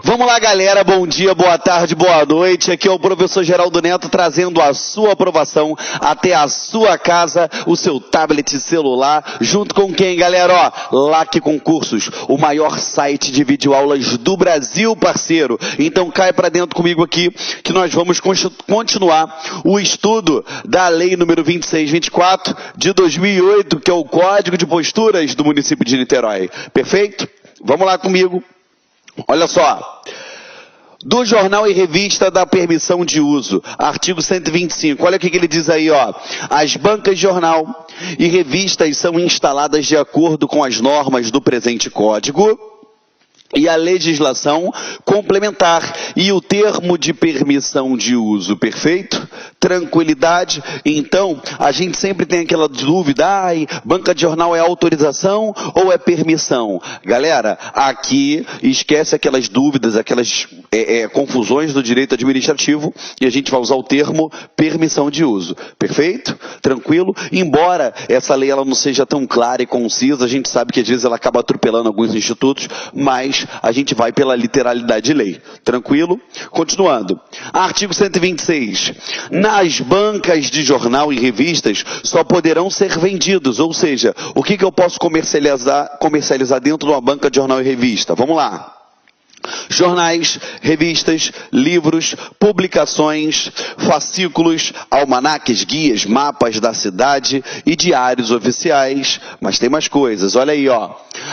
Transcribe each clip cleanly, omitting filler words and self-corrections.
Vamos lá, galera, bom dia, boa tarde, boa noite. Aqui é o professor Geraldo Neto trazendo a sua aprovação até a sua casa, o seu tablet celular, junto com quem, galera? LAC Concursos, o maior site de videoaulas do Brasil, parceiro. Então cai pra dentro comigo aqui que nós vamos continuar o estudo da lei número 2624 de 2008, que é o Código de Posturas do município de Niterói. Perfeito? Vamos lá comigo. Olha só, do jornal e revista da permissão de uso, artigo 125, olha o que ele diz aí, ó. As bancas de jornal e revistas são instaladas de acordo com as normas do presente código e a legislação complementar e o termo de permissão de uso, perfeito? Tranquilidade? Então, a gente sempre tem aquela dúvida, banca de jornal é autorização ou é permissão? Galera, aqui esquece aquelas dúvidas, aquelas confusões do direito administrativo e a gente vai usar o termo permissão de uso, perfeito? Tranquilo? Embora essa lei ela não seja tão clara e concisa, a gente sabe que às vezes ela acaba atropelando alguns institutos, mas a gente vai pela literalidade de lei. Tranquilo? Continuando. Artigo 126. Nas bancas de jornal e revistas só poderão ser vendidos, ou seja, o que eu posso comercializar dentro de uma banca de jornal e revista? Vamos lá. Jornais, revistas, livros, publicações, fascículos, almanaques, guias, mapas da cidade e diários oficiais. Mas tem mais coisas, olha aí, ó.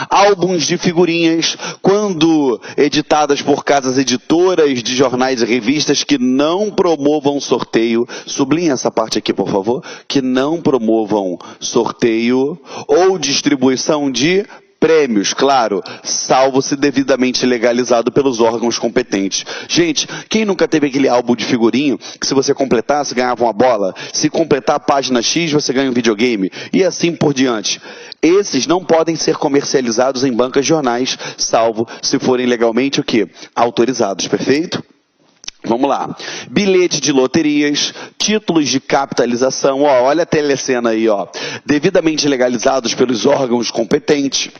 Álbuns de figurinhas, quando editadas por casas editoras de jornais e revistas que não promovam sorteio, sublinha essa parte aqui, por favor, que não promovam sorteio ou distribuição de prêmios, claro, salvo se devidamente legalizado pelos órgãos competentes. Gente, quem nunca teve aquele álbum de figurinho que se você completasse, ganhava uma bola? Se completar a página X, você ganha um videogame? E assim por diante. Esses não podem ser comercializados em bancas de jornais, salvo se forem legalmente o quê? Autorizados, perfeito? Vamos lá. Bilhete de loterias, títulos de capitalização, olha a telecena aí, devidamente legalizados pelos órgãos competentes.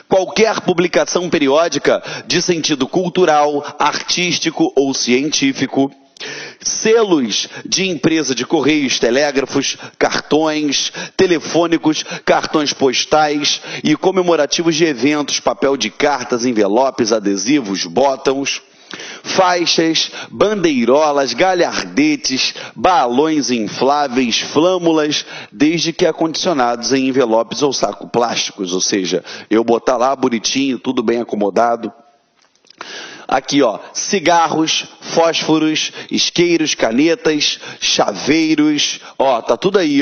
Qualquer publicação periódica de sentido cultural, artístico ou científico. Selos de empresa de correios, telégrafos, cartões telefônicos, cartões postais e comemorativos de eventos, papel de cartas, envelopes, adesivos, botões, faixas, bandeirolas, galhardetes, balões infláveis, flâmulas, desde que acondicionados em envelopes ou saco plásticos, ou seja, eu botar lá bonitinho, tudo bem acomodado. Aqui, cigarros, fósforos, isqueiros, canetas, chaveiros, tá tudo aí,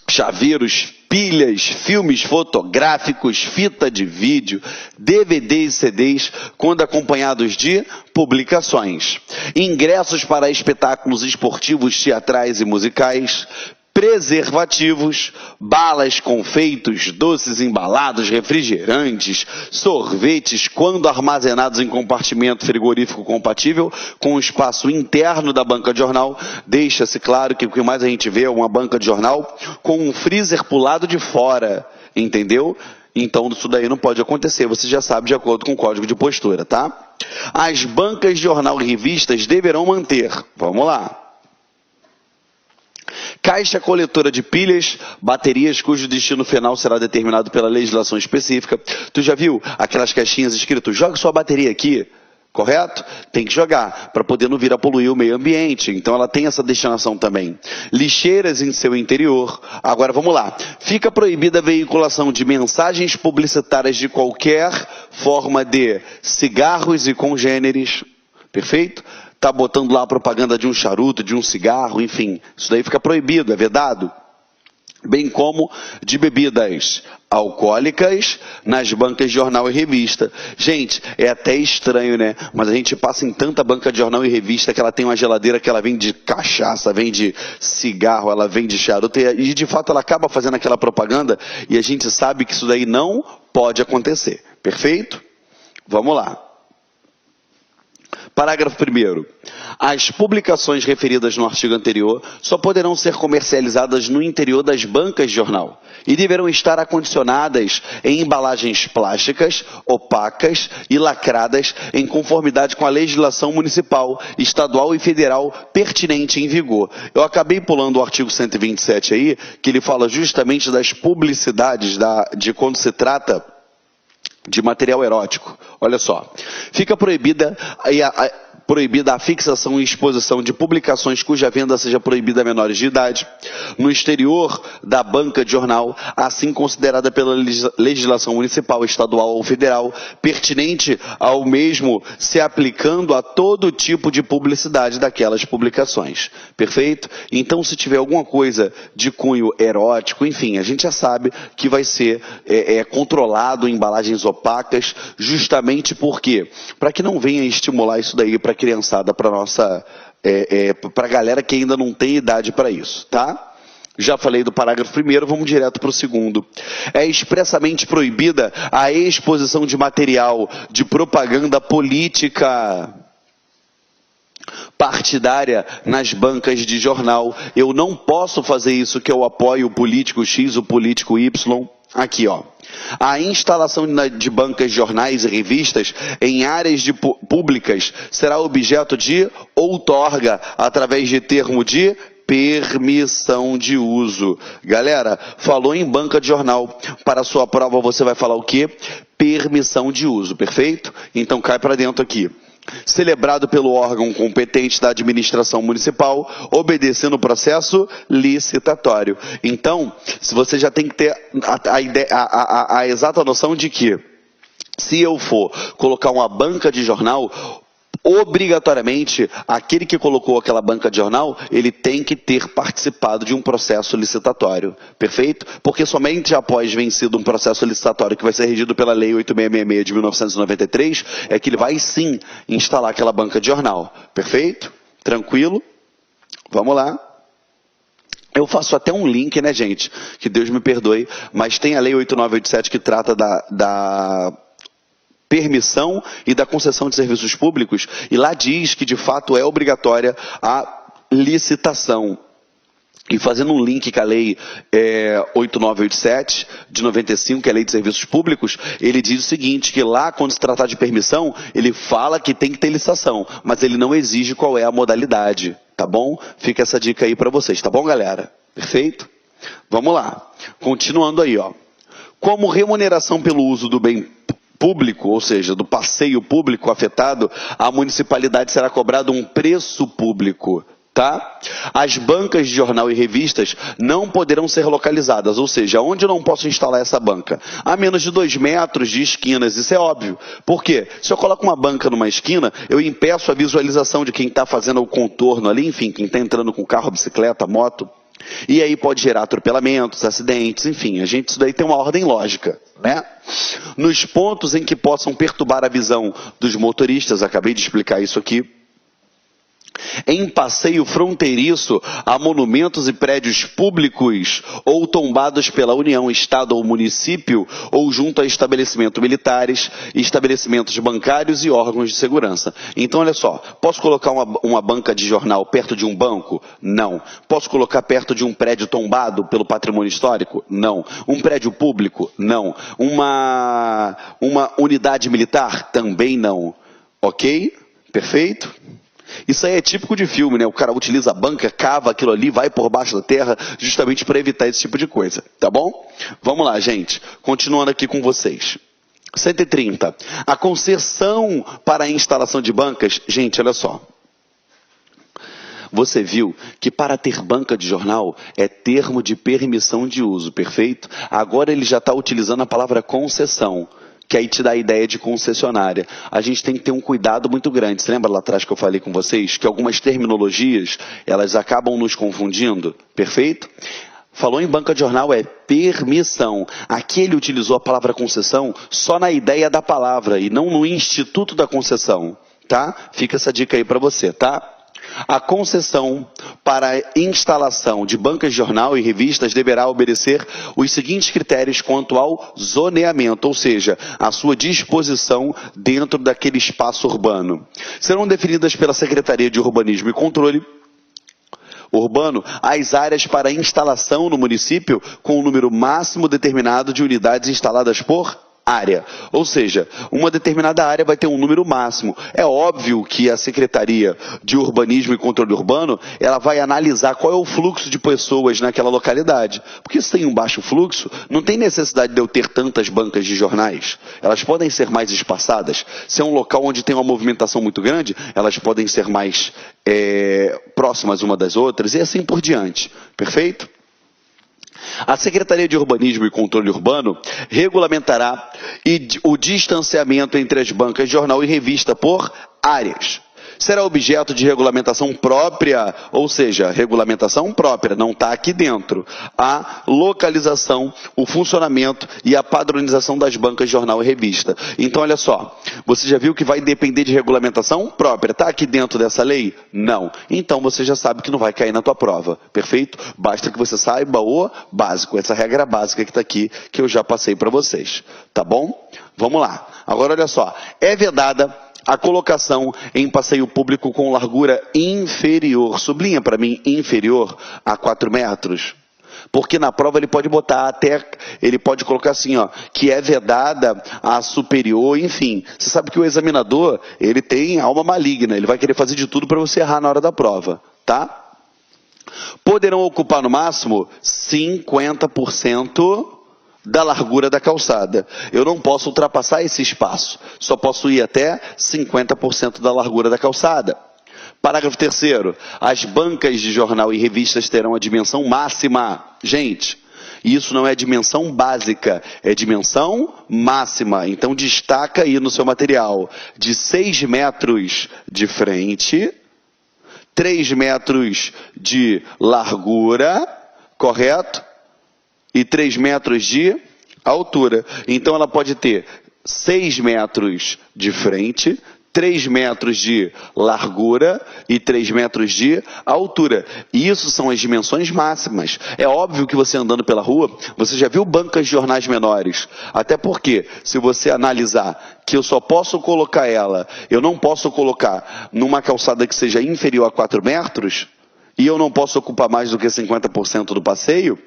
chaveiros, pilhas, filmes fotográficos, fita de vídeo, DVDs e CDs, quando acompanhados de publicações. Ingressos para espetáculos esportivos, teatrais e musicais. Preservativos, balas, confeitos, doces embalados, refrigerantes, sorvetes, quando armazenados em compartimento frigorífico compatível com o espaço interno da banca de jornal. Deixa-se claro que o que mais a gente vê é uma banca de jornal com um freezer pro lado de fora, entendeu? Então isso daí não pode acontecer, você já sabe, de acordo com o Código de Postura, tá? As bancas de jornal e revistas deverão manter, vamos lá, caixa coletora de pilhas, baterias cujo destino final será determinado pela legislação específica. Tu já viu aquelas caixinhas escritas, joga sua bateria aqui, correto? Tem que jogar, para poder não vir a poluir o meio ambiente. Então ela tem essa destinação também. Lixeiras em seu interior. Agora vamos lá. Fica proibida a veiculação de mensagens publicitárias de qualquer forma de cigarros e congêneres. Perfeito? Tá botando lá a propaganda de um charuto, de um cigarro, enfim, isso daí fica proibido, é vedado. Bem como de bebidas alcoólicas nas bancas de jornal e revista. Gente, é até estranho, né? Mas a gente passa em tanta banca de jornal e revista que ela tem uma geladeira que ela vende cachaça, vende cigarro, ela vende charuto, e de fato ela acaba fazendo aquela propaganda e a gente sabe que isso daí não pode acontecer. Perfeito? Vamos lá. Parágrafo 1º. As publicações referidas no artigo anterior só poderão ser comercializadas no interior das bancas de jornal e deverão estar acondicionadas em embalagens plásticas, opacas e lacradas em conformidade com a legislação municipal, estadual e federal pertinente em vigor. Eu acabei pulando o artigo 127 aí, que ele fala justamente das publicidades de quando se trata de material erótico. Olha só, fica proibida a fixação e exposição de publicações cuja venda seja proibida a menores de idade, no exterior da banca de jornal, assim considerada pela legislação municipal, estadual ou federal, pertinente ao mesmo se aplicando a todo tipo de publicidade daquelas publicações. Perfeito? Então, se tiver alguma coisa de cunho erótico, enfim, a gente já sabe que vai ser controlado em embalagens opacas, justamente porque, para que não venha estimular isso daí para a criançada, para nossa, para a galera que ainda não tem idade para isso, tá? Já falei do parágrafo 1º, vamos direto para o 2º. É expressamente proibida a exposição de material de propaganda política partidária nas bancas de jornal. Eu não posso fazer isso que eu apoio o político X, o político Y. Aqui, ó. A instalação de bancas de jornais e revistas em áreas públicas será objeto de outorga através de termo de permissão de uso. Galera, falou em banca de jornal. Para a sua prova você vai falar o quê? Permissão de uso, perfeito? Então cai para dentro aqui. Celebrado pelo órgão competente da administração municipal, obedecendo o processo licitatório. Então, se você já tem que ter a exata noção de que, se eu for colocar uma banca de jornal, obrigatoriamente, aquele que colocou aquela banca de jornal, ele tem que ter participado de um processo licitatório, perfeito? Porque somente após vencido um processo licitatório que vai ser regido pela Lei 8666 de 1993, é que ele vai sim instalar aquela banca de jornal, perfeito? Tranquilo? Vamos lá. Eu faço até um link, né, gente? Que Deus me perdoe, mas tem a Lei 8987 que trata da permissão e da concessão de serviços públicos, e lá diz que de fato é obrigatória a licitação. E fazendo um link com a Lei 8987 de 95, que é a Lei de Serviços Públicos, ele diz o seguinte, que lá quando se tratar de permissão, ele fala que tem que ter licitação, mas ele não exige qual é a modalidade, tá bom? Fica essa dica aí para vocês, tá bom, galera? Perfeito? Vamos lá. Continuando aí, ó. Como remuneração pelo uso do bem público, ou seja, do passeio público afetado, a municipalidade será cobrado um preço público, tá? As bancas de jornal e revistas não poderão ser localizadas, ou seja, onde eu não posso instalar essa banca? A menos de 2 metros de esquinas, isso é óbvio. Por quê? Se eu coloco uma banca numa esquina, eu impeço a visualização de quem está fazendo o contorno ali, enfim, quem está entrando com carro, bicicleta, moto. E aí pode gerar atropelamentos, acidentes, enfim, isso daí tem uma ordem lógica, né? Nos pontos em que possam perturbar a visão dos motoristas, acabei de explicar isso aqui. Em passeio fronteiriço a monumentos e prédios públicos ou tombados pela União, Estado ou município ou junto a estabelecimentos militares, estabelecimentos bancários e órgãos de segurança. Então, olha só, posso colocar uma banca de jornal perto de um banco? Não. Posso colocar perto de um prédio tombado pelo patrimônio histórico? Não. Um prédio público? Não. Uma unidade militar? Também não. Ok? Perfeito? Isso aí é típico de filme, né? O cara utiliza a banca, cava aquilo ali, vai por baixo da terra, justamente para evitar esse tipo de coisa, tá bom? Vamos lá, gente. Continuando aqui com vocês. 130. A concessão para a instalação de bancas, gente, olha só. Você viu que para ter banca de jornal é termo de permissão de uso, perfeito? Agora ele já está utilizando a palavra concessão, que aí te dá a ideia de concessionária. A gente tem que ter um cuidado muito grande. Você lembra lá atrás que eu falei com vocês que algumas terminologias, elas acabam nos confundindo? Perfeito? Falou em banca de jornal, é permissão. Aqui ele utilizou a palavra concessão só na ideia da palavra e não no instituto da concessão, tá? Fica essa dica aí para você, tá? A concessão para a instalação de bancas de jornal e revistas deverá obedecer os seguintes critérios quanto ao zoneamento, ou seja, a sua disposição dentro daquele espaço urbano. Serão definidas pela Secretaria de Urbanismo e Controle Urbano as áreas para instalação no município com um número máximo determinado de unidades instaladas por área. Ou seja, uma determinada área vai ter um número máximo. É óbvio que a Secretaria de Urbanismo e Controle Urbano, ela vai analisar qual é o fluxo de pessoas naquela localidade. Porque se tem um baixo fluxo, não tem necessidade de eu ter tantas bancas de jornais. Elas podem ser mais espaçadas. Se é um local onde tem uma movimentação muito grande, elas podem ser mais próximas uma das outras e assim por diante. Perfeito? A Secretaria de Urbanismo e Controle Urbano regulamentará o distanciamento entre as bancas de jornal e revista por áreas. Será objeto de regulamentação própria, ou seja, regulamentação própria, não está aqui dentro. A localização, o funcionamento e a padronização das bancas de jornal e revista. Então, olha só, você já viu que vai depender de regulamentação própria. Está aqui dentro dessa lei? Não. Então, você já sabe que não vai cair na tua prova, perfeito? Basta que você saiba o básico, essa regra básica que está aqui, que eu já passei para vocês. Tá bom? Vamos lá. Agora, olha só, é vedada a colocação em passeio público com largura inferior, sublinha para mim, inferior a 4 metros. Porque na prova ele pode botar até, ele pode colocar assim, ó, que é vedada a superior, enfim. Você sabe que o examinador, ele tem alma maligna, ele vai querer fazer de tudo para você errar na hora da prova, tá? Poderão ocupar no máximo 50% da largura da calçada. Eu não posso ultrapassar esse espaço, só posso ir até 50% da largura da calçada. Parágrafo 3º, as bancas de jornal e revistas terão a dimensão máxima. Gente, isso não é dimensão básica, é dimensão máxima. Então destaca aí no seu material, de 6 metros de frente, 3 metros de largura, correto? E 3 metros de altura. Então ela pode ter 6 metros de frente, 3 metros de largura e 3 metros de altura. E isso são as dimensões máximas. É óbvio que você andando pela rua, você já viu bancas de jornais menores. Até porque, se você analisar que eu só posso colocar ela, eu não posso colocar numa calçada que seja inferior a 4 metros, e eu não posso ocupar mais do que 50% do passeio,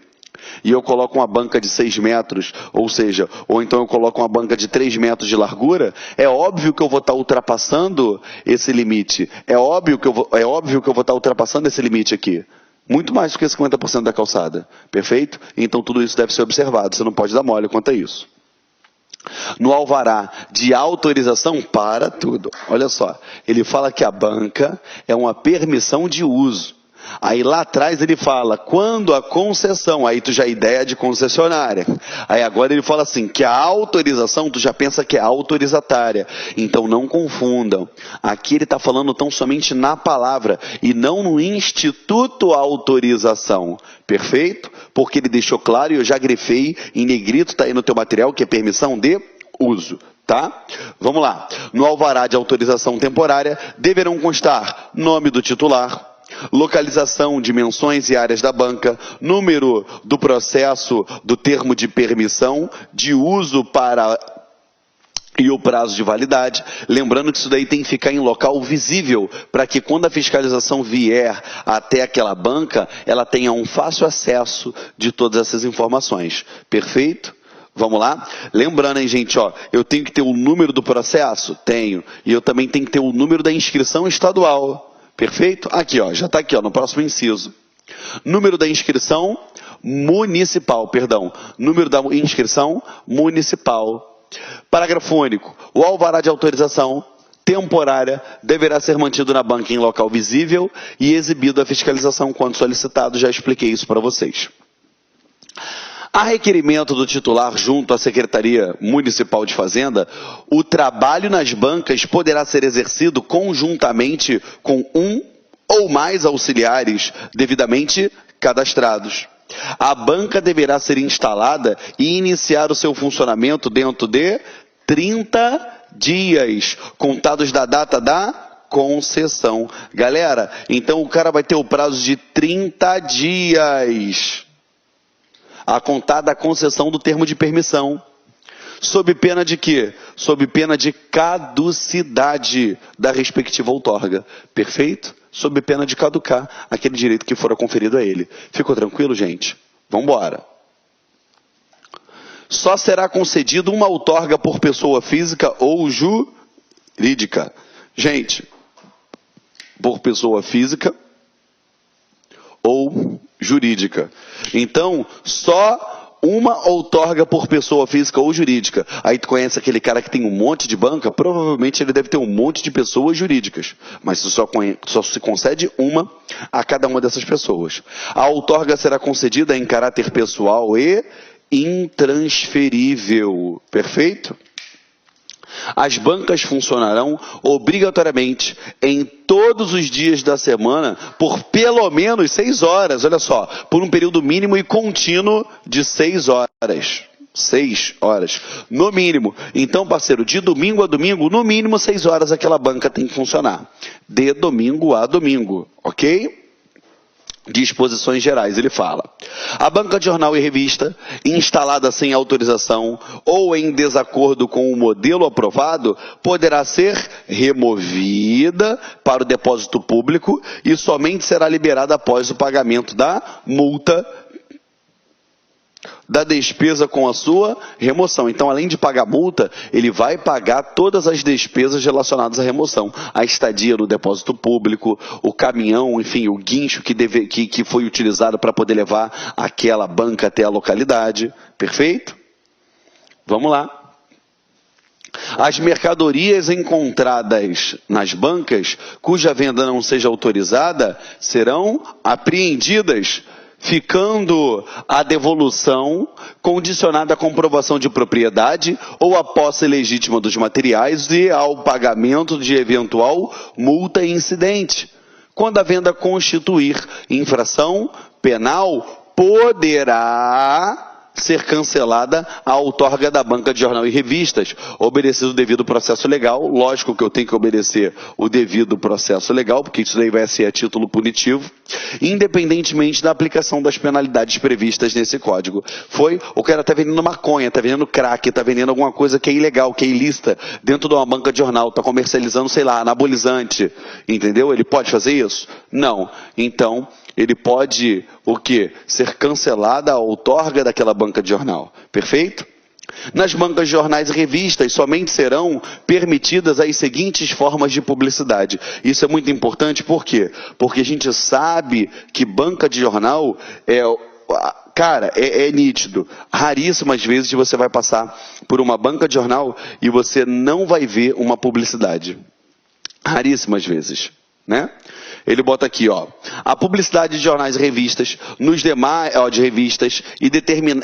e eu coloco uma banca de 6 metros, ou seja, ou então eu coloco uma banca de 3 metros de largura, é óbvio que eu vou estar ultrapassando esse limite. É óbvio que eu vou estar ultrapassando esse limite aqui. Muito mais do que 50% da calçada. Perfeito? Então tudo isso deve ser observado. Você não pode dar mole quanto a isso. No alvará de autorização, para tudo. Olha só, ele fala que a banca é uma permissão de uso. Aí lá atrás ele fala, quando a concessão, aí tu já é ideia de concessionária. Aí agora ele fala assim, que a autorização, tu já pensa que é autorizatária. Então não confundam. Aqui ele está falando tão somente na palavra e não no instituto autorização. Perfeito? Porque ele deixou claro e eu já grifei em negrito, está aí no teu material, que é permissão de uso. Tá? Vamos lá. No alvará de autorização temporária, deverão constar nome do titular, localização, dimensões e áreas da banca, número do processo do termo de permissão, de uso para e o prazo de validade. Lembrando que isso daí tem que ficar em local visível, para que quando a fiscalização vier até aquela banca, ela tenha um fácil acesso de todas essas informações. Perfeito? Vamos lá? Lembrando, hein, gente, ó, eu tenho que ter o número do processo? Tenho. E eu também tenho que ter o número da inscrição estadual. Perfeito? Aqui, ó, já está aqui, ó, no próximo inciso. Número da inscrição municipal, perdão. Número da inscrição municipal. Parágrafo único. O alvará de autorização temporária deverá ser mantido na banca em local visível e exibido à fiscalização quando solicitado. Já expliquei isso para vocês. A requerimento do titular junto à Secretaria Municipal de Fazenda, o trabalho nas bancas poderá ser exercido conjuntamente com um ou mais auxiliares devidamente cadastrados. A banca deverá ser instalada e iniciar o seu funcionamento dentro de 30 dias, contados da data da concessão. Galera, então o cara vai ter o prazo de 30 dias a contar da concessão do termo de permissão. Sob pena de quê? Sob pena de caducidade da respectiva outorga. Perfeito? Sob pena de caducar aquele direito que fora conferido a ele. Ficou tranquilo, gente? Vamos embora. Só será concedido uma outorga por pessoa física ou jurídica. Gente, por pessoa física ou jurídica. Então, só uma outorga por pessoa física ou jurídica. Aí tu conhece aquele cara que tem um monte de banca? Provavelmente ele deve ter um monte de pessoas jurídicas. Mas só se concede uma a cada uma dessas pessoas. A outorga será concedida em caráter pessoal e intransferível. Perfeito? As bancas funcionarão obrigatoriamente em todos os dias da semana por pelo menos 6 horas, olha só, por um período mínimo e contínuo de 6 horas. 6 horas, no mínimo. Então, parceiro, de domingo a domingo, no mínimo 6 horas aquela banca tem que funcionar. De domingo a domingo, ok? Disposições gerais, ele fala. A banca de jornal e revista, instalada sem autorização ou em desacordo com o modelo aprovado, poderá ser removida para o depósito público e somente será liberada após o pagamento da multa da despesa com a sua remoção. Então, além de pagar multa, ele vai pagar todas as despesas relacionadas à remoção. A estadia no depósito público, o caminhão, enfim, o guincho que foi utilizado para poder levar aquela banca até a localidade. Perfeito? Vamos lá. As mercadorias encontradas nas bancas, cuja venda não seja autorizada, serão apreendidas, ficando a devolução condicionada à comprovação de propriedade ou à posse legítima dos materiais e ao pagamento de eventual multa incidente. Quando a venda constituir infração penal, poderá ser cancelada a outorga da banca de jornal e revistas, obedecido o devido processo legal. Lógico que eu tenho que obedecer o devido processo legal, porque isso daí vai ser a título punitivo, independentemente da aplicação das penalidades previstas nesse código. O cara está vendendo maconha, está vendendo crack, está vendendo alguma coisa que é ilegal, que é ilícita, dentro de uma banca de jornal, está comercializando, sei lá, anabolizante, entendeu? Ele pode fazer isso? Não. Então, ele pode, o quê? Ser cancelada a outorga daquela banca de jornal. Perfeito? Nas bancas de jornais e revistas, somente serão permitidas as seguintes formas de publicidade. Isso é muito importante, por quê? Porque a gente sabe que banca de jornal é nítido. Raríssimas vezes você vai passar por uma banca de jornal e você não vai ver uma publicidade. Raríssimas vezes, né? Ele bota aqui, ó, a publicidade de jornais e revistas, de revistas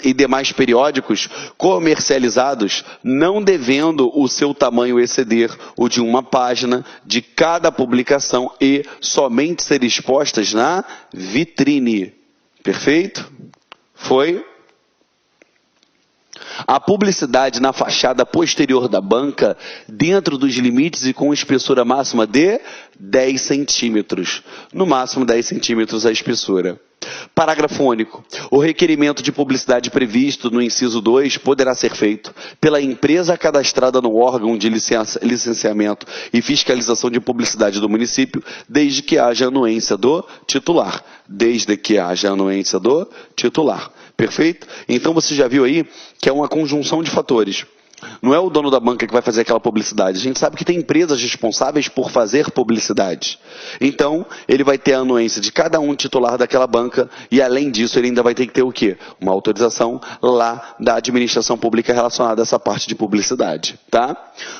e demais periódicos comercializados, não devendo o seu tamanho exceder o de uma página de cada publicação e somente ser expostas na vitrine. Perfeito? Foi? A publicidade na fachada posterior da banca, dentro dos limites e com espessura máxima de 10 centímetros. No máximo 10 centímetros a espessura. Parágrafo único. O requerimento de publicidade previsto no inciso 2 poderá ser feito pela empresa cadastrada no órgão de licenciamento e fiscalização de publicidade do município, desde que haja anuência do titular. Desde que haja anuência do titular. Perfeito? Então você já viu aí que é uma conjunção de fatores. Não é o dono da banca que vai fazer aquela publicidade. A gente sabe que tem empresas responsáveis por fazer publicidade. Então, ele vai ter a anuência de cada um titular daquela banca e, além disso, ele ainda vai ter que ter o quê? Uma autorização lá da administração pública relacionada a essa parte de publicidade. Tá?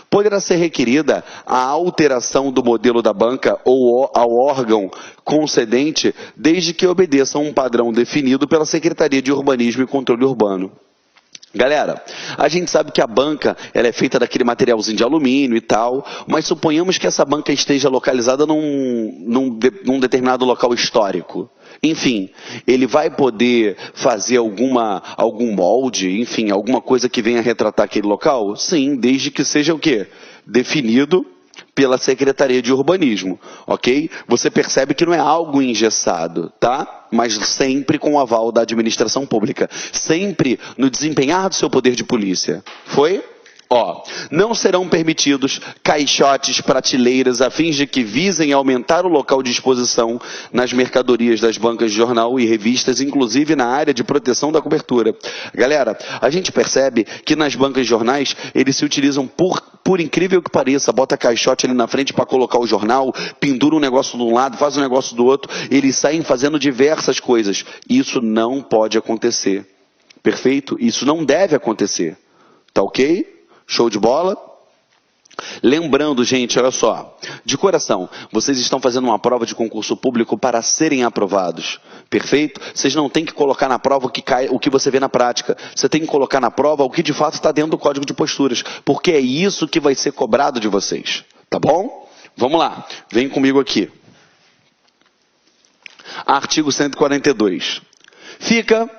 Poderá ser requerida a alteração do modelo da banca ou ao órgão concedente, desde que obedeça a um padrão definido pela Secretaria de Urbanismo e Controle Urbano. Galera, a gente sabe que a banca ela é feita daquele materialzinho de alumínio e tal, mas suponhamos que essa banca esteja localizada num determinado local histórico. Enfim, ele vai poder fazer algum molde, enfim, alguma coisa que venha retratar aquele local? Sim, desde que seja o quê? Definido pela Secretaria de Urbanismo, ok? Você percebe que não é algo engessado, tá? Mas sempre com o aval da administração pública, sempre no desempenhar do seu poder de polícia. Foi? Ó, não serão permitidos caixotes, prateleiras, a fins de que visem aumentar o local de exposição nas mercadorias das bancas de jornal e revistas, inclusive na área de proteção da cobertura. Galera, a gente percebe que nas bancas de jornais, eles se utilizam, por incrível que pareça, bota caixote ali na frente para colocar o jornal, pendura um negócio de um lado, faz um negócio do outro, eles saem fazendo diversas coisas. Isso não pode acontecer. Perfeito? Isso não deve acontecer. Tá ok? Show de bola? Lembrando, gente, olha só, de coração, vocês estão fazendo uma prova de concurso público para serem aprovados, perfeito? Vocês não têm que colocar na prova o que você vê na prática, você tem que colocar na prova o que de fato está dentro do código de posturas, porque é isso que vai ser cobrado de vocês, tá bom? Vamos lá, vem comigo aqui. Artigo 142. Fica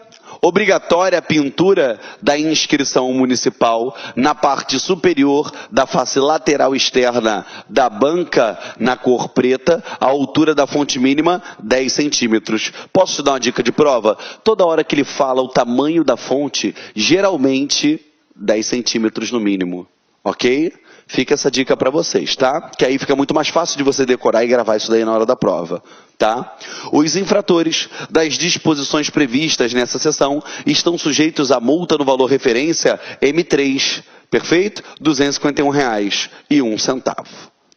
obrigatória a pintura da inscrição municipal na parte superior da face lateral externa da banca na cor preta, a altura da fonte mínima 10 centímetros. Posso te dar uma dica de prova? Toda hora que ele fala o tamanho da fonte, geralmente 10 centímetros no mínimo, ok? Fica essa dica para vocês, tá? Que aí fica muito mais fácil de você decorar e gravar isso daí na hora da prova, tá? Os infratores das disposições previstas nessa seção estão sujeitos a multa no valor referência M3, perfeito? R$ 251,01,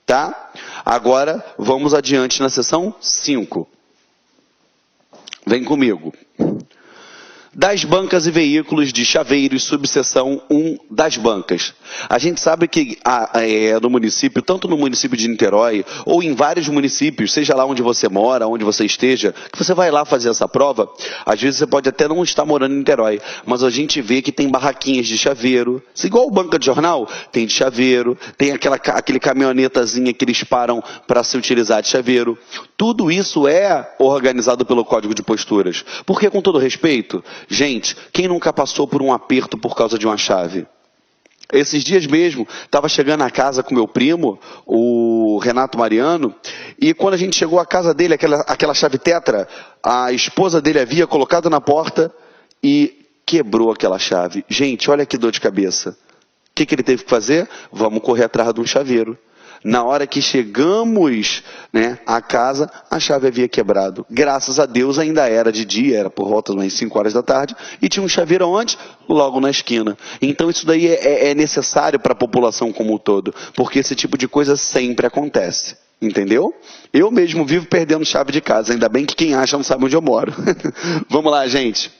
tá? Agora, vamos adiante na seção 5. Vem comigo. Das bancas e veículos de chaveiros, subseção 1 das bancas. A gente sabe que no município, tanto no município de Niterói, ou em vários municípios, seja lá onde você mora, onde você esteja, que você vai lá fazer essa prova, às vezes você pode até não estar morando em Niterói, mas a gente vê que tem barraquinhas de chaveiro, igual banca de jornal, tem de chaveiro, tem aquele caminhonetazinha que eles param para se utilizar de chaveiro. Tudo isso é organizado pelo Código de Posturas. Porque, com todo respeito, gente, quem nunca passou por um aperto por causa de uma chave? Esses dias mesmo, estava chegando na casa com meu primo, o Renato Mariano, e quando a gente chegou à casa dele, aquela chave tetra, a esposa dele havia colocado na porta e quebrou aquela chave. Gente, olha que dor de cabeça. O que ele teve que fazer? Vamos correr atrás de um chaveiro. Na hora que chegamos, à casa, a chave havia quebrado. Graças a Deus ainda era de dia, era por volta de umas 5 horas da tarde, e tinha um chaveiro onde? Logo na esquina. Então isso daí é necessário para a população como um todo, porque esse tipo de coisa sempre acontece. Entendeu? Eu mesmo vivo perdendo chave de casa, ainda bem que quem acha não sabe onde eu moro. Vamos lá, gente.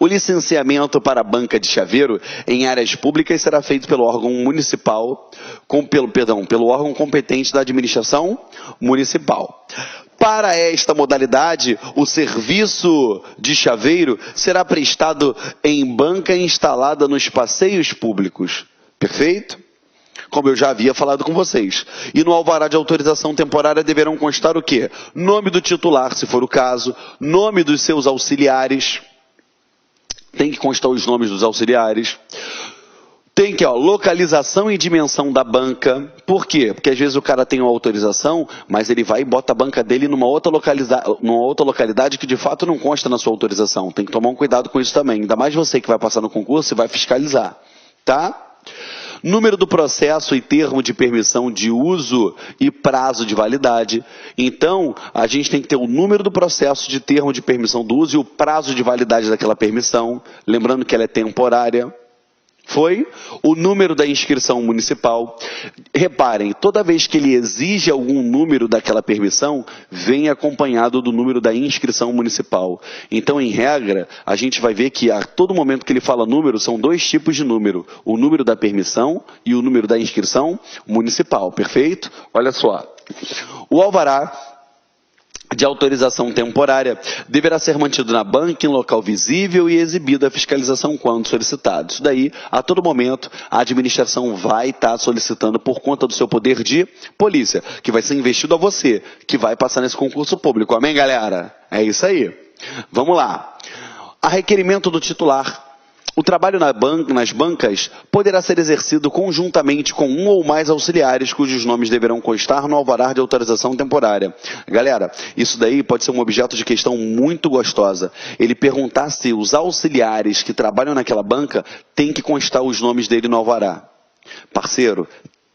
O licenciamento para a banca de chaveiro em áreas públicas será feito pelo órgão municipal, pelo órgão competente da administração municipal. Para esta modalidade, o serviço de chaveiro será prestado em banca instalada nos passeios públicos. Perfeito? Como eu já havia falado com vocês. E no alvará de autorização temporária deverão constar o quê? Nome do titular, se for o caso, nome dos seus auxiliares. Tem que constar os nomes dos auxiliares. Tem que, localização e dimensão da banca. Por quê? Porque às vezes o cara tem uma autorização, mas ele vai e bota a banca dele numa outra localidade que de fato não consta na sua autorização. Tem que tomar um cuidado com isso também. Ainda mais você que vai passar no concurso e vai fiscalizar. Tá? Número do processo e termo de permissão de uso e prazo de validade. Então, a gente tem que ter o número do processo de termo de permissão do uso e o prazo de validade daquela permissão. Lembrando que ela é temporária. Foi o número da inscrição municipal. Reparem, toda vez que ele exige algum número daquela permissão, vem acompanhado do número da inscrição municipal. Então, em regra, a gente vai ver que a todo momento que ele fala número, são 2 tipos de número. O número da permissão e o número da inscrição municipal. Perfeito? Olha só. O alvará de autorização temporária deverá ser mantido na banca em local visível e exibido à fiscalização quando solicitado. Isso daí, a todo momento, a administração vai estar solicitando por conta do seu poder de polícia, que vai ser investido a você, que vai passar nesse concurso público. Amém, galera? É isso aí. Vamos lá. A requerimento do titular, O trabalho nas bancas poderá ser exercido conjuntamente com um ou mais auxiliares cujos nomes deverão constar no alvará de autorização temporária. Galera, isso daí pode ser um objeto de questão muito gostosa. Ele perguntar se os auxiliares que trabalham naquela banca têm que constar os nomes dele no alvará. Parceiro,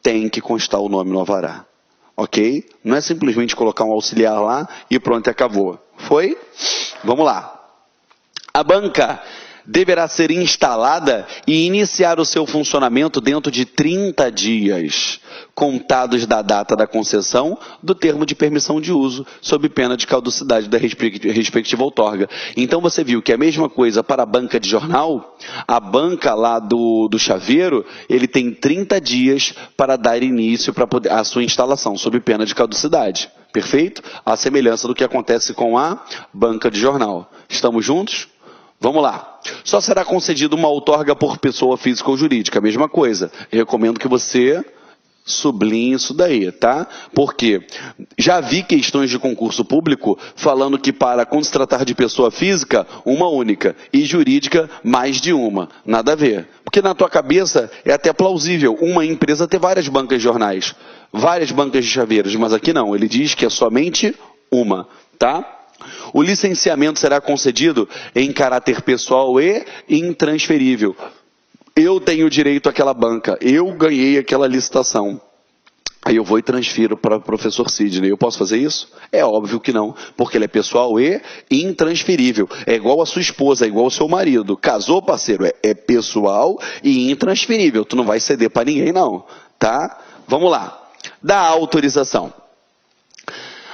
tem que constar o nome no alvará. Ok? Não é simplesmente colocar um auxiliar lá e pronto, acabou. Foi? Vamos lá. A banca deverá ser instalada e iniciar o seu funcionamento dentro de 30 dias, contados da data da concessão do termo de permissão de uso, sob pena de caducidade da respectiva outorga. Então você viu que é a mesma coisa para a banca de jornal, a banca lá do chaveiro, ele tem 30 dias para dar início à sua instalação, sob pena de caducidade. Perfeito? A semelhança do que acontece com a banca de jornal. Estamos juntos? Vamos lá. Só será concedida uma outorga por pessoa física ou jurídica. A mesma coisa. Recomendo que você sublinhe isso daí, tá? Porque já vi questões de concurso público falando que quando se tratar de pessoa física, uma única. E jurídica, mais de uma. Nada a ver. Porque na tua cabeça é até plausível uma empresa ter várias bancas de jornais. Várias bancas de chaveiros. Mas aqui não. Ele diz que é somente uma, tá? O licenciamento será concedido em caráter pessoal e intransferível. Eu tenho direito àquela banca, eu ganhei aquela licitação. Aí eu vou e transfiro para o professor Sidney. Eu posso fazer isso? É óbvio que não, porque ele é pessoal e intransferível. É igual a sua esposa, é igual ao seu marido. Casou, parceiro, é pessoal e intransferível. Tu não vai ceder para ninguém não, tá? Vamos lá. Da autorização.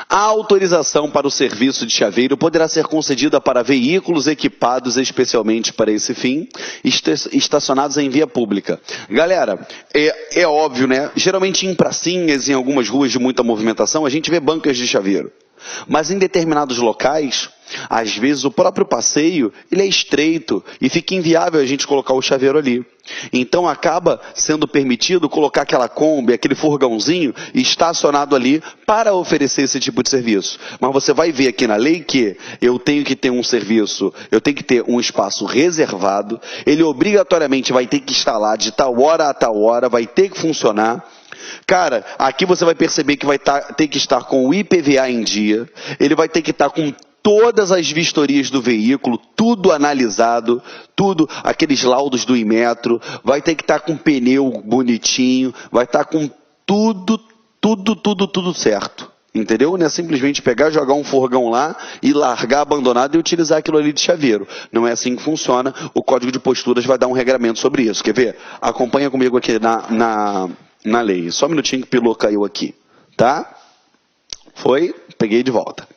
A autorização para o serviço de chaveiro poderá ser concedida para veículos equipados especialmente para esse fim, estacionados em via pública. Galera, é óbvio, né? Geralmente em pracinhas, em algumas ruas de muita movimentação, a gente vê bancas de chaveiro. Mas em determinados locais, às vezes o próprio passeio ele é estreito e fica inviável a gente colocar o chaveiro ali. Então acaba sendo permitido colocar aquela Kombi, aquele furgãozinho estacionado ali para oferecer esse tipo de serviço. Mas você vai ver aqui na lei que eu tenho que ter um serviço, eu tenho que ter um espaço reservado, ele obrigatoriamente vai ter que estar lá de tal hora a tal hora, vai ter que funcionar. Cara, aqui você vai perceber que vai ter que estar com o IPVA em dia, ele vai ter que estar com todas as vistorias do veículo, tudo analisado, tudo, aqueles laudos do Inmetro, vai ter que estar com pneu bonitinho, vai estar com tudo certo. Entendeu? Não é simplesmente pegar, jogar um furgão lá e largar abandonado e utilizar aquilo ali de chaveiro. Não é assim que funciona. O Código de Posturas vai dar um regramento sobre isso. Quer ver? Acompanha comigo aqui na lei. Só um minutinho que o piloto caiu aqui. Tá? Foi? Peguei de volta.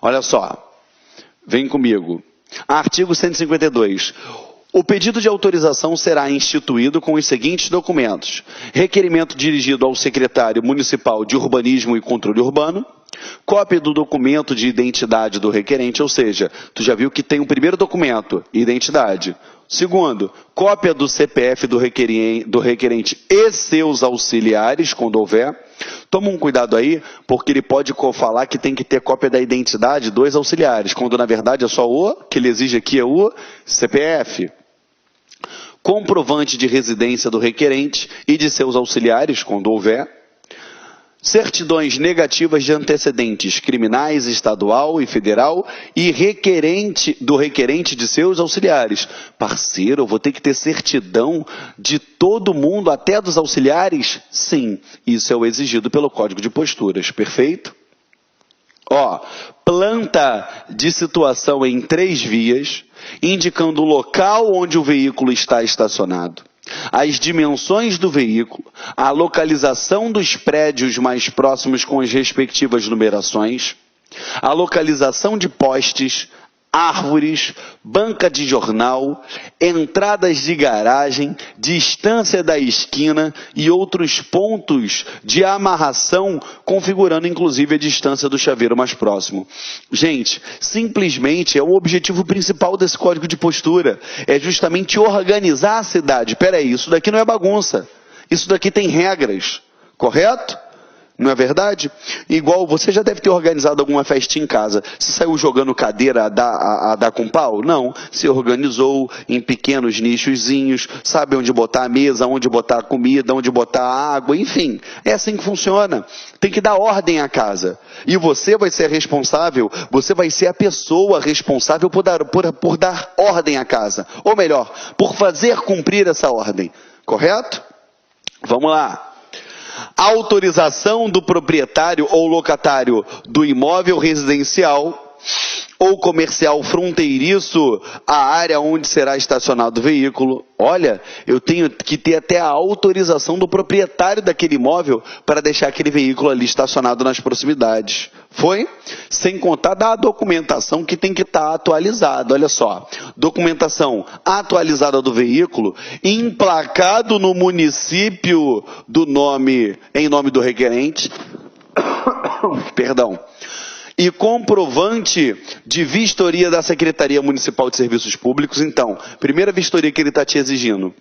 Olha só. Vem comigo. Artigo 152. O pedido de autorização será instituído com os seguintes documentos: requerimento dirigido ao secretário municipal de Urbanismo e Controle Urbano, cópia do documento de identidade do requerente, ou seja, tu já viu que tem o primeiro documento, identidade. Segundo, cópia do CPF do requerente e seus auxiliares, quando houver. Toma um cuidado aí, porque ele pode falar que tem que ter cópia da identidade dos auxiliares, quando na verdade é só o que ele exige aqui é o CPF. Comprovante de residência do requerente e de seus auxiliares, quando houver. Certidões negativas de antecedentes criminais, estadual e federal e do requerente de seus auxiliares. Parceiro, eu vou ter que ter certidão de todo mundo, até dos auxiliares? Sim, isso é o exigido pelo Código de Posturas, perfeito? Ó, planta de situação em 3 vias, indicando o local onde o veículo está estacionado, as dimensões do veículo, a localização dos prédios mais próximos com as respectivas numerações, a localização de postes, árvores, banca de jornal, entradas de garagem, distância da esquina e outros pontos de amarração, configurando inclusive a distância do chaveiro mais próximo. Gente, simplesmente é o objetivo principal desse Código de Postura, é justamente organizar a cidade. Peraí, isso daqui não é bagunça, isso daqui tem regras, correto? Não é verdade? Igual você já deve ter organizado alguma festinha em casa. Você saiu jogando cadeira a dar com pau? Não. Se organizou em pequenos nichozinhos, sabe onde botar a mesa, onde botar a comida, onde botar a água, enfim. É assim que funciona. Tem que dar ordem à casa. E você vai ser responsável, você vai ser a pessoa responsável por dar ordem à casa. Ou melhor, por fazer cumprir essa ordem. Correto? Vamos lá. Autorização do proprietário ou locatário do imóvel residencial ou comercial fronteiriço à área onde será estacionado o veículo. Olha, eu tenho que ter até a autorização do proprietário daquele imóvel para deixar aquele veículo ali estacionado nas proximidades. Foi? Sem contar da documentação que tem que estar atualizada. Olha só, documentação atualizada do veículo, emplacado no município em nome do requerente, perdão, e comprovante de vistoria da Secretaria Municipal de Serviços Públicos. Então, primeira vistoria que ele está te exigindo,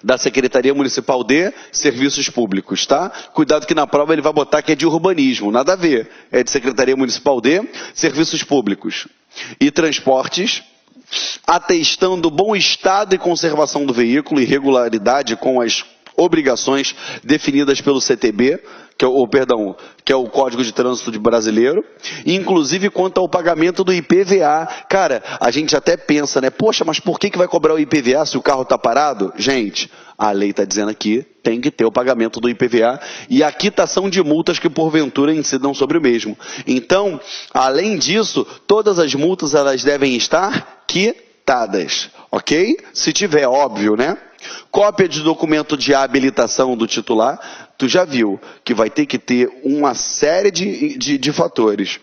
da Secretaria Municipal de Serviços Públicos, tá? Cuidado que na prova ele vai botar que é de urbanismo, nada a ver. É de Secretaria Municipal de Serviços Públicos. E transportes, atestando bom estado e conservação do veículo e regularidade com as obrigações definidas pelo CTB, que é o Código de Trânsito Brasileiro, inclusive quanto ao pagamento do IPVA. Cara, a gente até pensa, né? Poxa, mas por que vai cobrar o IPVA se o carro está parado? Gente, a lei está dizendo aqui, tem que ter o pagamento do IPVA e a quitação de multas que porventura incidam sobre o mesmo. Então, além disso, todas as multas elas devem estar quitadas, ok? Se tiver, óbvio, né? Cópia de documento de habilitação do titular, tu já viu que vai ter que ter uma série de fatores.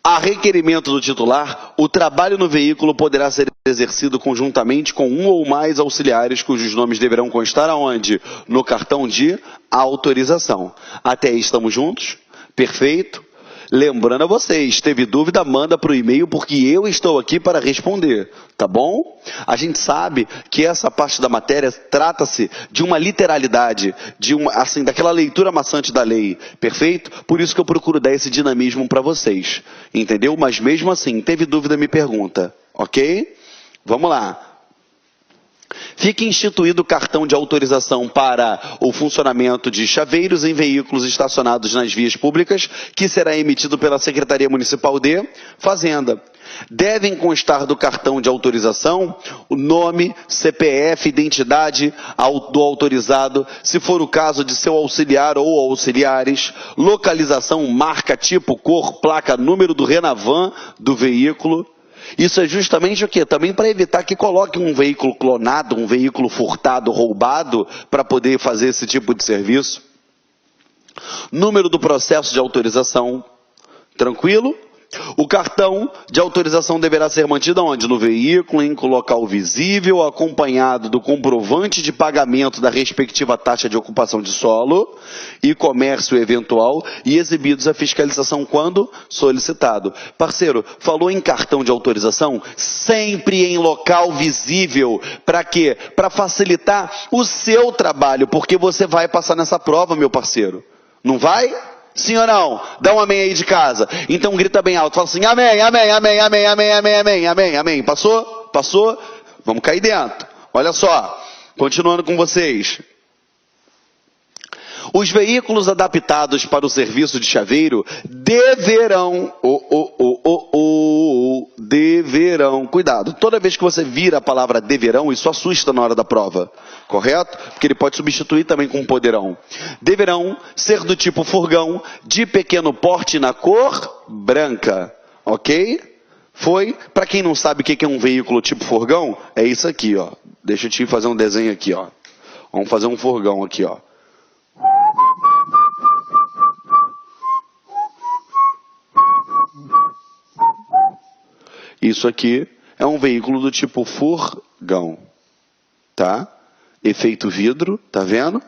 A requerimento do titular, o trabalho no veículo poderá ser exercido conjuntamente com um ou mais auxiliares cujos nomes deverão constar aonde? No cartão de autorização. Até aí estamos juntos? Perfeito? Lembrando a vocês, teve dúvida, manda para o e-mail, porque eu estou aqui para responder, tá bom? A gente sabe que essa parte da matéria trata-se de uma literalidade, daquela leitura maçante da lei, perfeito? Por isso que eu procuro dar esse dinamismo para vocês, entendeu? Mas mesmo assim, teve dúvida, me pergunta, ok? Vamos lá. Fica instituído o cartão de autorização para o funcionamento de chaveiros em veículos estacionados nas vias públicas, que será emitido pela Secretaria Municipal de Fazenda. Devem constar do cartão de autorização o nome, CPF, identidade do autorizado, se for o caso de seu auxiliar ou auxiliares, localização, marca, tipo, cor, placa, número do Renavan do veículo. Isso é justamente o quê? Também para evitar que coloque um veículo clonado, um veículo furtado, roubado, para poder fazer esse tipo de serviço. Número do processo de autorização. Tranquilo? O cartão de autorização deverá ser mantido onde? No veículo, em local visível, acompanhado do comprovante de pagamento da respectiva taxa de ocupação de solo e comércio eventual e exibidos a fiscalização quando solicitado. Parceiro, falou em cartão de autorização? Sempre em local visível. Para quê? Para facilitar o seu trabalho, porque você vai passar nessa prova, meu parceiro. Não vai? Sim ou não? Dá um amém aí de casa. Então grita bem alto, fala assim, amém, amém, amém, amém, amém, amém, amém, amém, amém. Passou? Passou? Vamos cair dentro. Olha só, continuando com vocês. Os veículos adaptados para o serviço de chaveiro deverão, cuidado, toda vez que você vira a palavra deverão, isso assusta na hora da prova, correto? Porque ele pode substituir também com poderão. Deverão ser do tipo furgão, de pequeno porte na cor branca, ok? Foi? Para quem não sabe o que é um veículo tipo furgão, é isso aqui, ó. Deixa eu te fazer um desenho aqui, ó. Vamos fazer um furgão aqui, ó. Isso aqui é um veículo do tipo furgão, tá? Efeito vidro, tá vendo?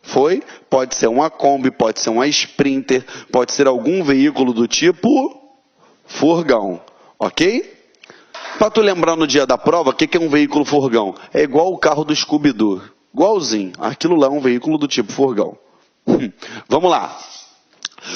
Foi? Pode ser uma Kombi, pode ser uma Sprinter, pode ser algum veículo do tipo furgão, ok? Para tu lembrar no dia da prova, o que é um veículo furgão? É igual o carro do Scooby-Doo. Igualzinho. Aquilo lá é um veículo do tipo furgão. Vamos lá.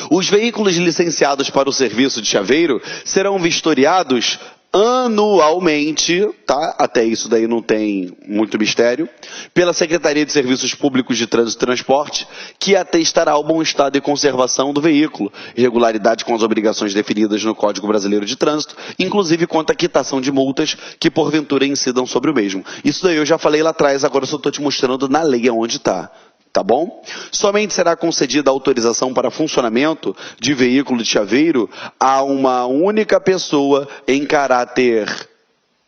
Os veículos licenciados para o serviço de chaveiro serão vistoriados anualmente, tá? Até isso daí não tem muito mistério, pela Secretaria de Serviços Públicos de Trânsito e Transporte, que atestará o bom estado e conservação do veículo, regularidade com as obrigações definidas no Código Brasileiro de Trânsito, inclusive quanto à quitação de multas que porventura incidam sobre o mesmo. Isso daí eu já falei lá atrás, agora eu só estou te mostrando na lei aonde está. Tá bom? Somente será concedida autorização para funcionamento de veículo de chaveiro a uma única pessoa em caráter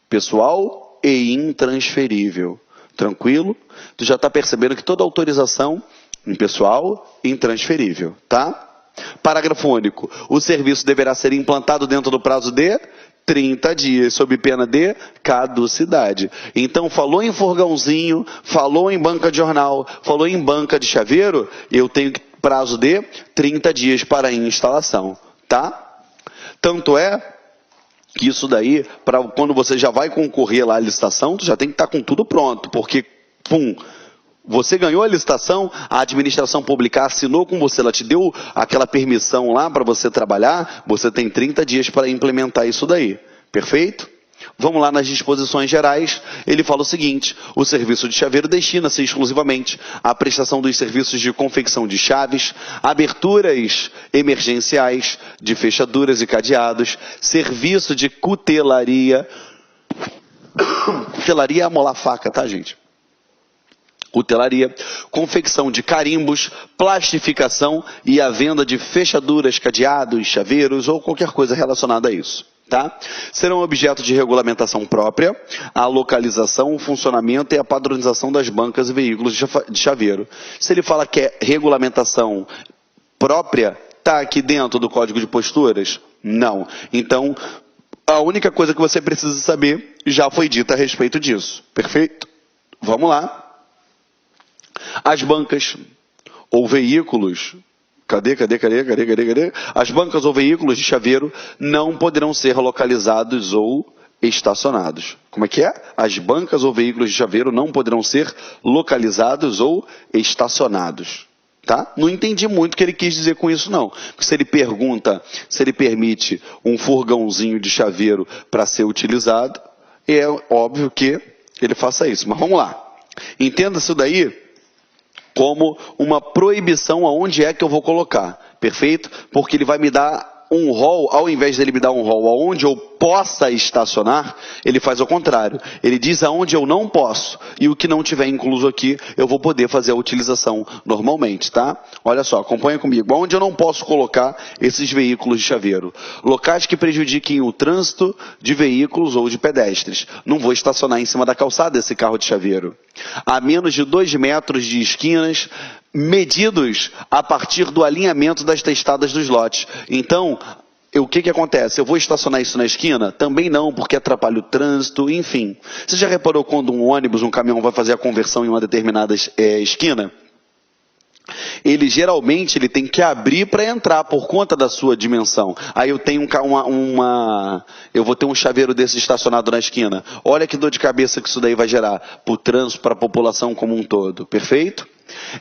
pessoal e intransferível. Tranquilo? Tu já está percebendo que toda autorização em pessoal e intransferível, tá? Parágrafo único. O serviço deverá ser implantado dentro do prazo de 30 dias, sob pena de caducidade. Então, falou em furgãozinho, falou em banca de jornal, falou em banca de chaveiro, eu tenho prazo de 30 dias para instalação, tá? Tanto é que isso daí, para quando você já vai concorrer lá à licitação, tu já tem que estar com tudo pronto, porque, você ganhou a licitação, a administração pública assinou com você, ela te deu aquela permissão lá para você trabalhar, você tem 30 dias para implementar isso daí. Perfeito? Vamos lá nas disposições gerais. Ele fala o seguinte: o serviço de chaveiro destina-se exclusivamente à prestação dos serviços de confecção de chaves, aberturas emergenciais, de fechaduras e cadeados, serviço de cutelaria. Cutelaria é amolar faca, tá, gente? Cutelaria, confecção de carimbos, plastificação e a venda de fechaduras, cadeados, chaveiros ou qualquer coisa relacionada a isso. Tá? Serão objeto de regulamentação própria, a localização, o funcionamento e a padronização das bancas e veículos de chaveiro. Se ele fala que é regulamentação própria, está aqui dentro do Código de Posturas? Não. Então, a única coisa que você precisa saber já foi dita a respeito disso. Perfeito? Vamos lá. As bancas ou veículos, cadê? As bancas ou veículos de chaveiro não poderão ser localizados ou estacionados. Como é que é? As bancas ou veículos de chaveiro não poderão ser localizados ou estacionados. Tá? Não entendi muito o que ele quis dizer com isso, não. Porque se ele pergunta, se ele permite um furgãozinho de chaveiro para ser utilizado, é óbvio que ele faça isso. Mas vamos lá. Entenda isso daí como uma proibição aonde é que eu vou colocar, perfeito? Porque ele vai me dar um rol, ao invés dele me dar um rol aonde eu possa estacionar, ele faz ao contrário. Ele diz aonde eu não posso, e o que não tiver incluso aqui, eu vou poder fazer a utilização normalmente, tá? Olha só, acompanha comigo. Aonde eu não posso colocar esses veículos de chaveiro? Locais que prejudiquem o trânsito de veículos ou de pedestres. Não vou estacionar em cima da calçada esse carro de chaveiro. A menos de 2 metros de esquinas, medidos a partir do alinhamento das testadas dos lotes. Então, o que acontece? Eu vou estacionar isso na esquina? Também não, porque atrapalha o trânsito, enfim. Você já reparou quando um ônibus, um caminhão vai fazer a conversão em uma determinada esquina? Ele geralmente tem que abrir para entrar por conta da sua dimensão. Aí eu tenho eu vou ter um chaveiro desse estacionado na esquina. Olha que dor de cabeça que isso daí vai gerar para o trânsito, para a população como um todo. Perfeito?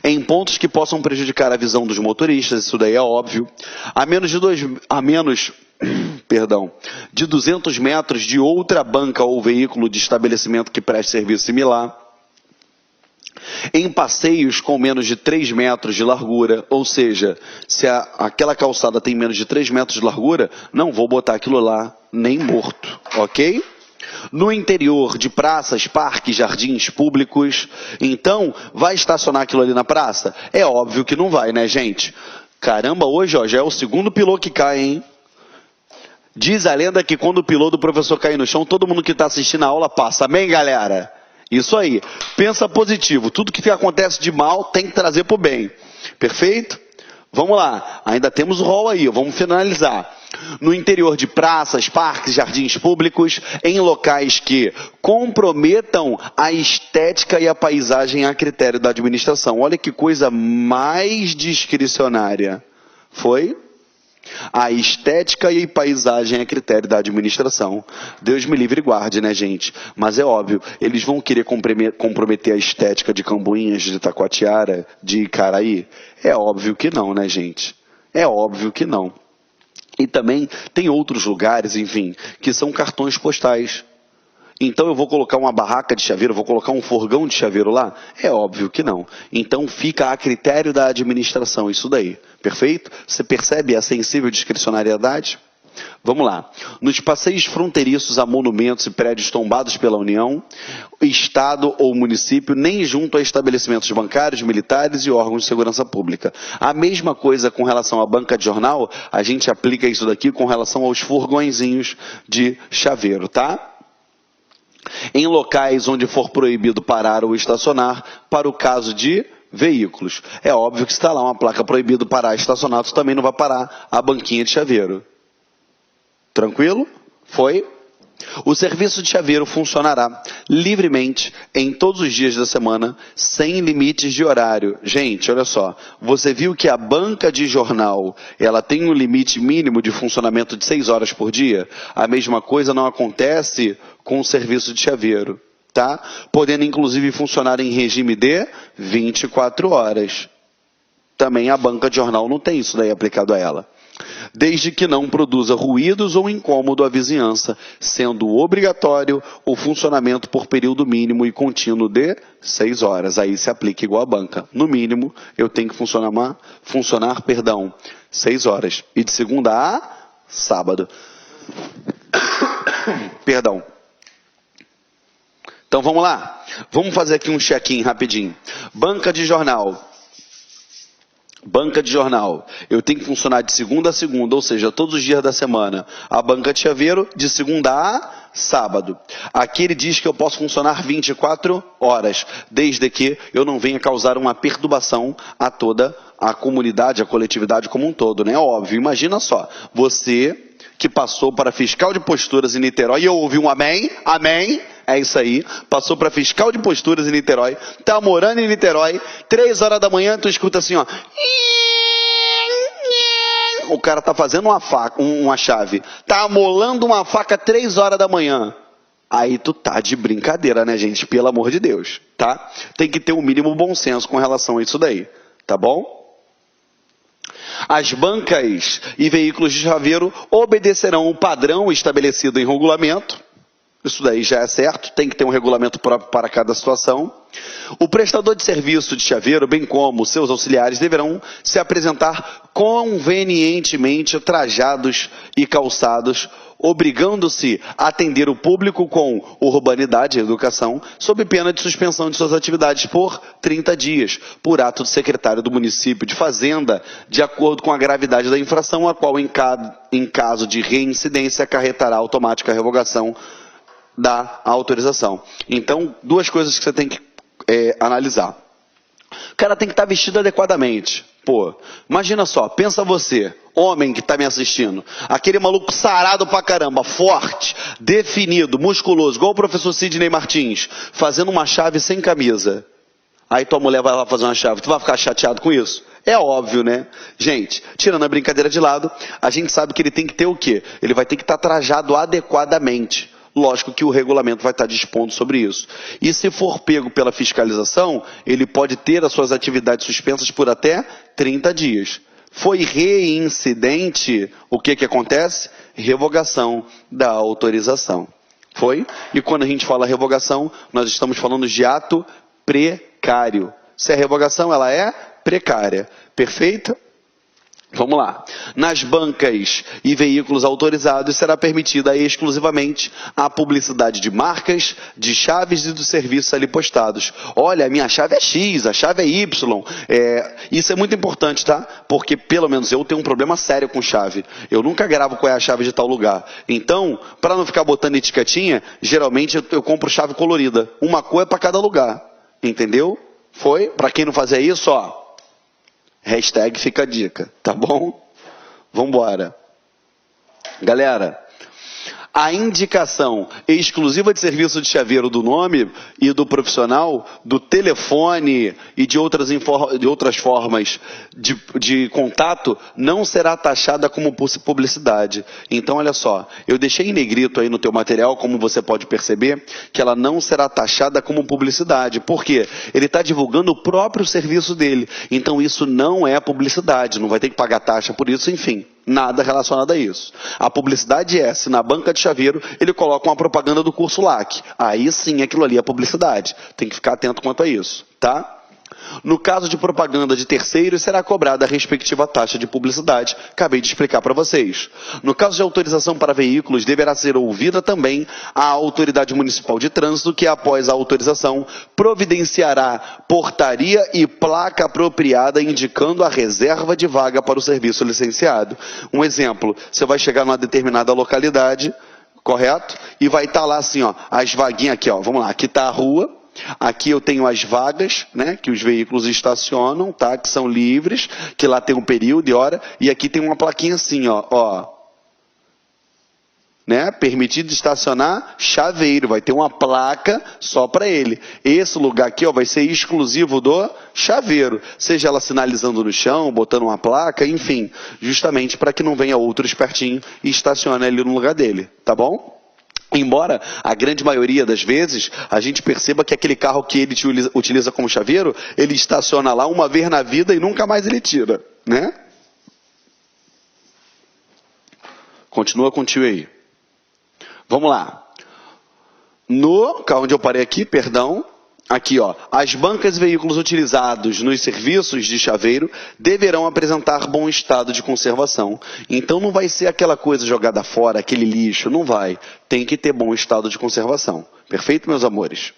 Em pontos que possam prejudicar a visão dos motoristas, isso daí é óbvio. A menos de 200 metros de outra banca ou veículo de estabelecimento que preste serviço similar. Em passeios com menos de 3 metros de largura, ou seja, se aquela calçada tem menos de 3 metros de largura, não vou botar aquilo lá nem morto, ok? No interior de praças, parques, jardins públicos, então, vai estacionar aquilo ali na praça? É óbvio que não vai, né, gente? Caramba, hoje já é o segundo pilô que cai, hein? Diz a lenda que quando o pilô do professor cair no chão, todo mundo que está assistindo a aula passa. Amém, galera? Isso aí. Pensa positivo. Tudo que acontece de mal tem que trazer para o bem. Perfeito? Vamos lá. Ainda temos o rol aí. Vamos finalizar. No interior de praças, parques, jardins públicos, em locais que comprometam a estética e a paisagem a critério da administração. Olha que coisa mais discricionária. Foi? A estética e a paisagem é critério da administração. Deus me livre e guarde, né, gente? Mas é óbvio, eles vão querer comprometer a estética de Cambuinhas, de Taquatiara, de Icaraí? É óbvio que não, né, gente? É óbvio que não. E também tem outros lugares, enfim, que são cartões postais. Então eu vou colocar uma barraca de chaveiro, vou colocar um forgão de chaveiro lá? É óbvio que não. Então fica a critério da administração isso daí. Perfeito? Você percebe a sensível discricionariedade? Vamos lá. Nos passeios fronteiriços a monumentos e prédios tombados pela União, Estado ou município, nem junto a estabelecimentos bancários, militares e órgãos de segurança pública. A mesma coisa com relação à banca de jornal, a gente aplica isso daqui com relação aos furgõezinhos de chaveiro, tá? Em locais onde for proibido parar ou estacionar, para o caso de veículos. É óbvio que se está lá uma placa proibido parar e estacionar, tu também não vai parar a banquinha de chaveiro. Tranquilo? Foi? O serviço de chaveiro funcionará livremente em todos os dias da semana, sem limites de horário. Gente, olha só, você viu que a banca de jornal, ela tem um limite mínimo de funcionamento de 6 horas por dia? A mesma coisa não acontece com o serviço de chaveiro, tá? Podendo inclusive funcionar em regime de 24 horas. Também a banca de jornal não tem isso daí aplicado a ela. Desde que não produza ruídos ou incômodo à vizinhança, sendo obrigatório o funcionamento por período mínimo e contínuo de 6 horas. Aí se aplica igual a banca. No mínimo, eu tenho que funcionar 6 horas. E de segunda a sábado. Perdão. Então vamos lá. Vamos fazer aqui um check-in rapidinho. Banca de jornal. Banca de jornal, eu tenho que funcionar de segunda a segunda, ou seja, todos os dias da semana. A banca de chaveiro, de segunda a sábado. Aqui ele diz que eu posso funcionar 24 horas, desde que eu não venha causar uma perturbação a toda a comunidade, a coletividade como um todo, né? Óbvio, imagina só, você que passou para fiscal de posturas em Niterói, e eu ouvi um amém, amém, é isso aí, passou para fiscal de posturas em Niterói, tá morando em Niterói, 3 horas da manhã, tu escuta assim, ó, o cara tá fazendo uma chave, tá amolando uma faca 3 horas da manhã, aí tu tá de brincadeira, né, gente, pelo amor de Deus, tá? Tem que ter um mínimo bom senso com relação a isso daí, tá bom? As bancas e veículos de chaveiro obedecerão o padrão estabelecido em regulamento. Isso daí já é certo, tem que ter um regulamento próprio para cada situação. O prestador de serviço de chaveiro, bem como seus auxiliares, deverão se apresentar convenientemente trajados e calçados, obrigando-se a atender o público com urbanidade e educação, sob pena de suspensão de suas atividades por 30 dias, por ato do secretário do município de Fazenda, de acordo com a gravidade da infração, a qual, em caso de reincidência, acarretará automática revogação da autorização. Então, 2 coisas que você tem que analisar. O cara tem que estar vestido adequadamente. Pô, imagina só, pensa você, homem que está me assistindo, aquele maluco sarado pra caramba, forte, definido, musculoso, igual o professor Sidney Martins, fazendo uma chave sem camisa. Aí tua mulher vai lá fazer uma chave, tu vai ficar chateado com isso? É óbvio, né? Gente, tirando a brincadeira de lado, a gente sabe que ele tem que ter o quê? Ele vai ter que estar trajado adequadamente. Lógico que o regulamento vai estar dispondo sobre isso. E se for pego pela fiscalização, ele pode ter as suas atividades suspensas por até 30 dias. Foi reincidente, o que acontece? Revogação da autorização. Foi? E quando a gente fala revogação, nós estamos falando de ato precário. Se é revogação, ela é precária. Perfeito? Vamos lá. Nas bancas e veículos autorizados será permitida exclusivamente a publicidade de marcas, de chaves e dos serviços ali postados. Olha, a minha chave é X, a chave é Y. Isso é muito importante, tá? Porque pelo menos eu tenho um problema sério com chave. Eu nunca gravo qual é a chave de tal lugar. Então, para não ficar botando etiquetinha, geralmente eu compro chave colorida. Uma cor é para cada lugar. Entendeu? Foi? Para quem não fazia isso, ó. Hashtag fica a dica, tá bom? Vambora. Galera, A indicação exclusiva de serviço de chaveiro do nome e do profissional, do telefone e de outras formas de contato não será taxada como publicidade. Então, olha só, eu deixei em negrito aí no teu material, como você pode perceber, que ela não será taxada como publicidade. Por quê? Ele está divulgando o próprio serviço dele. Então, isso não é publicidade, não vai ter que pagar taxa por isso, enfim. Nada relacionado a isso. A publicidade é, se na banca de chaveiro ele coloca uma propaganda do curso LAC. Aí sim, aquilo ali é publicidade. Tem que ficar atento quanto a isso, tá? No caso de propaganda de terceiros, será cobrada a respectiva taxa de publicidade. Acabei de explicar para vocês. No caso de autorização para veículos, deverá ser ouvida também a autoridade municipal de trânsito, que após a autorização providenciará portaria e placa apropriada indicando a reserva de vaga para o serviço licenciado. Um exemplo, você vai chegar numa determinada localidade, correto? E vai estar lá assim, ó, as vaguinhas aqui, ó, vamos lá, aqui está a rua. Aqui eu tenho as vagas, né, que os veículos estacionam, tá, que são livres, que lá tem um período e hora, e aqui tem uma plaquinha assim, ó, né, permitido estacionar chaveiro, vai ter uma placa só para ele. Esse lugar aqui, ó, vai ser exclusivo do chaveiro, seja ela sinalizando no chão, botando uma placa, enfim, justamente para que não venha outro espertinho e estacione ali no lugar dele, tá bom? Embora a grande maioria das vezes a gente perceba que aquele carro que ele utiliza como chaveiro, ele estaciona lá uma vez na vida e nunca mais ele tira, né? Continua contigo aí. Vamos lá. No carro onde eu parei aqui, perdão. Aqui, ó, as bancas e veículos utilizados nos serviços de chaveiro deverão apresentar bom estado de conservação. Então não vai ser aquela coisa jogada fora, aquele lixo, não vai. Tem que ter bom estado de conservação. Perfeito, meus amores?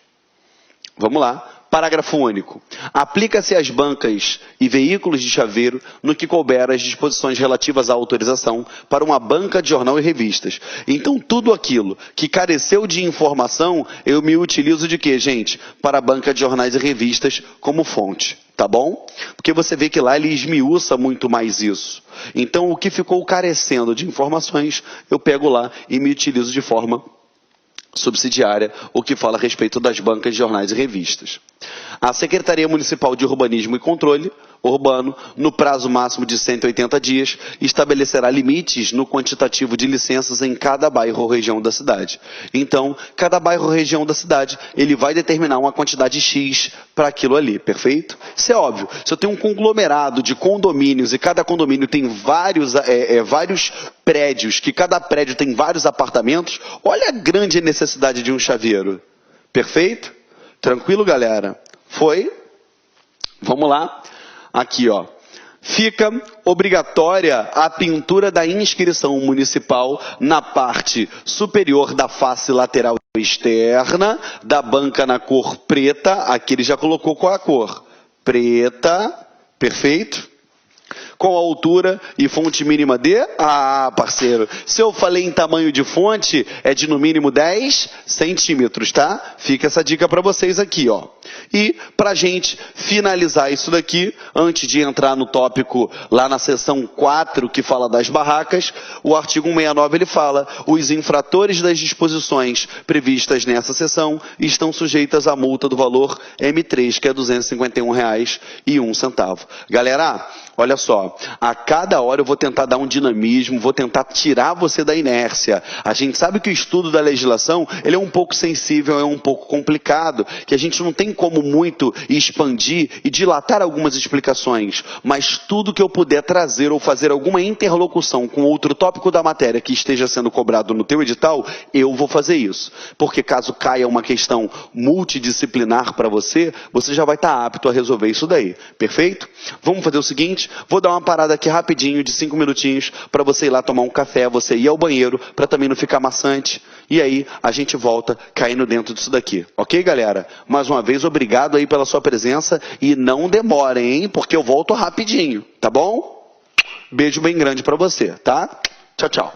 Vamos lá. Parágrafo único. Aplica-se às bancas e veículos de chaveiro no que couber as disposições relativas à autorização para uma banca de jornal e revistas. Então, tudo aquilo que careceu de informação, eu me utilizo de quê, gente? Para a banca de jornais e revistas como fonte, tá bom? Porque você vê que lá ele esmiuça muito mais isso. Então, o que ficou carecendo de informações, eu pego lá e me utilizo de forma subsidiária, o que fala a respeito das bancas de jornais e revistas. A Secretaria Municipal de Urbanismo e Controle Urbano, no prazo máximo de 180 dias, estabelecerá limites no quantitativo de licenças em cada bairro ou região da cidade. Então, cada bairro ou região da cidade, ele vai determinar uma quantidade X para aquilo ali, perfeito? Isso é óbvio. Se eu tenho um conglomerado de condomínios e cada condomínio tem vários prédios, que cada prédio tem vários apartamentos, olha a grande necessidade de um chaveiro. Perfeito? Tranquilo, galera? Foi? Vamos lá. Aqui, ó. Fica obrigatória a pintura da inscrição municipal na parte superior da face lateral externa da banca na cor preta. Aqui ele já colocou qual a cor? Preta. Perfeito? Com a altura e fonte mínima de... Ah, parceiro, se eu falei em tamanho de fonte, é de no mínimo 10 centímetros, tá? Fica essa dica para vocês aqui, ó. E para a gente finalizar isso daqui, antes de entrar no tópico lá na seção 4, que fala das barracas, o artigo 169 ele fala: os infratores das disposições previstas nessa seção estão sujeitas à multa do valor M3, que é R$ 251,01. Galera, olha só, a cada hora eu vou tentar dar um dinamismo, vou tentar tirar você da inércia. A gente sabe que o estudo da legislação, ele é um pouco sensível, é um pouco complicado, que a gente não tem como muito expandir e dilatar algumas explicações, mas tudo que eu puder trazer ou fazer alguma interlocução com outro tópico da matéria que esteja sendo cobrado no teu edital, eu vou fazer isso. Porque caso caia uma questão multidisciplinar para você, você já vai estar apto a resolver isso daí. Perfeito? Vamos fazer o seguinte, vou dar uma parada aqui rapidinho de 5 minutinhos para você ir lá tomar um café, você ir ao banheiro, para também não ficar maçante. E aí a gente volta caindo dentro disso daqui. Ok, galera? Mais uma vez, obrigado aí pela sua presença e não demorem, hein? Porque eu volto rapidinho, tá bom? Beijo bem grande para você, tá? Tchau, tchau.